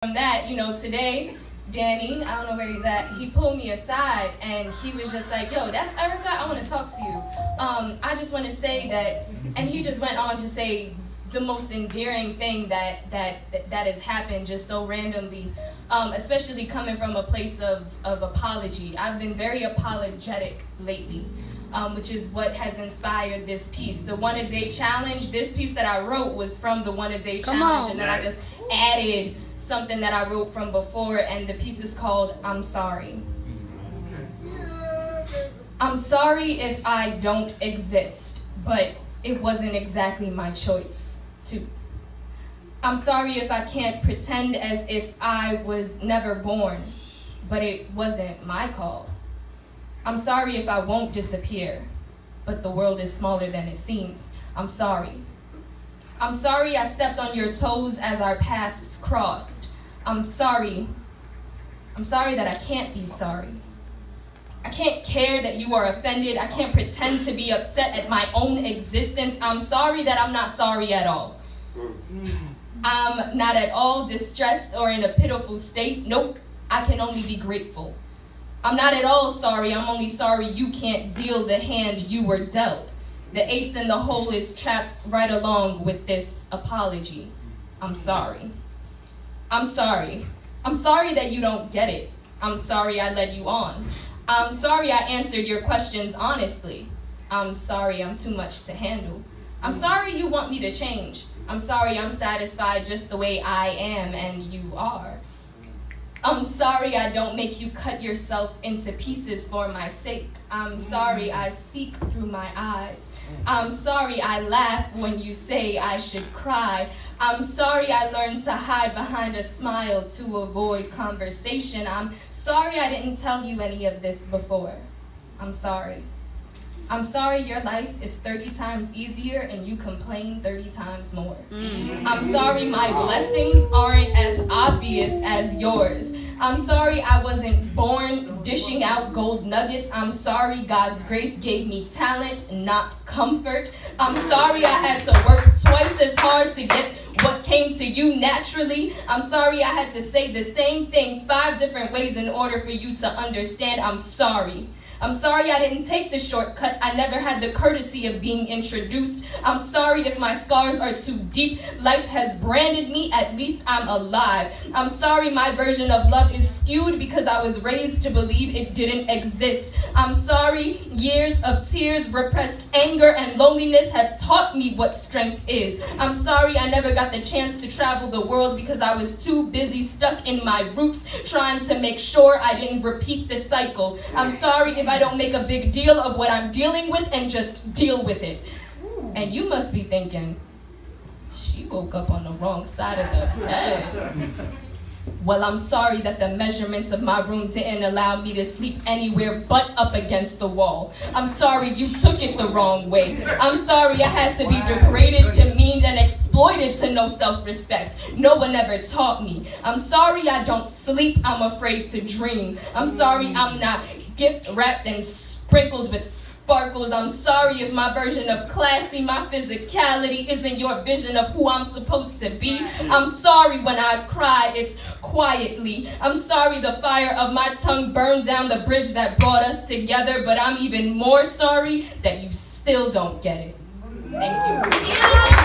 From that, today, Danny, I don't know where he's at, he pulled me aside and he was just like, yo, that's Erica, I want to talk to you. I just want to say that, and he just went on to say the most endearing thing that has happened just so randomly, especially coming from a place of apology. I've been very apologetic lately, which is what has inspired this piece. The one-a-day challenge, this piece that I wrote was from the one-a-day challenge, and then I just added something that I wrote from before, and the piece is called I'm Sorry. I'm sorry if I don't exist, but it wasn't exactly my choice to. I'm sorry if I can't pretend as if I was never born, but it wasn't my call. I'm sorry if I won't disappear, but the world is smaller than it seems. I'm sorry. I'm sorry I stepped on your toes as our paths crossed. I'm sorry that I can't be sorry. I can't care that you are offended. I can't pretend to be upset at my own existence. I'm sorry that I'm not sorry at all. I'm not at all distressed or in a pitiful state. Nope, I can only be grateful. I'm not at all sorry. I'm only sorry you can't deal the hand you were dealt. The ace in the hole is trapped right along with this apology. I'm sorry. I'm sorry. I'm sorry that you don't get it. I'm sorry I led you on. I'm sorry I answered your questions honestly. I'm sorry I'm too much to handle. I'm sorry you want me to change. I'm sorry I'm satisfied just the way I am and you are. I'm sorry I don't make you cut yourself into pieces for my sake. I'm sorry I speak through my eyes. I'm sorry I laugh when you say I should cry. I'm sorry I learned to hide behind a smile to avoid conversation. I'm sorry I didn't tell you any of this before. I'm sorry. I'm sorry your life is 30 times easier and you complain 30 times more. I'm sorry my blessings aren't as obvious as yours. I'm sorry I wasn't born dishing out gold nuggets. I'm sorry God's grace gave me talent, not comfort. I'm sorry I had to work twice as hard to get what came to you naturally. I'm sorry I had to say the same thing 5 different ways in order for you to understand. I'm sorry. I'm sorry I didn't take the shortcut. I never had the courtesy of being introduced. I'm sorry if my scars are too deep. Life has branded me, at least I'm alive. I'm sorry my version of love is skewed because I was raised to believe it didn't exist. I'm sorry years of tears, repressed anger, and loneliness have taught me what strength is. I'm sorry I never got the chance to travel the world because I was too busy stuck in my roots trying to make sure I didn't repeat the cycle. I'm sorry if I don't make a big deal of what I'm dealing with and just deal with it. And you must be thinking, she woke up on the wrong side of the bed. Well, I'm sorry that the measurements of my room didn't allow me to sleep anywhere but up against the wall. I'm sorry you took it the wrong way. I'm sorry I had to be degraded, demeaned, and exploited to no self-respect. No one ever taught me. I'm sorry I don't sleep, I'm afraid to dream. I'm sorry I'm not gift-wrapped and sprinkled with sparkles. I'm sorry if my version of classy, my physicality isn't your vision of who I'm supposed to be. I'm sorry when I cry, it's quietly. I'm sorry the fire of my tongue burned down the bridge that brought us together, but I'm even more sorry that you still don't get it. Thank you.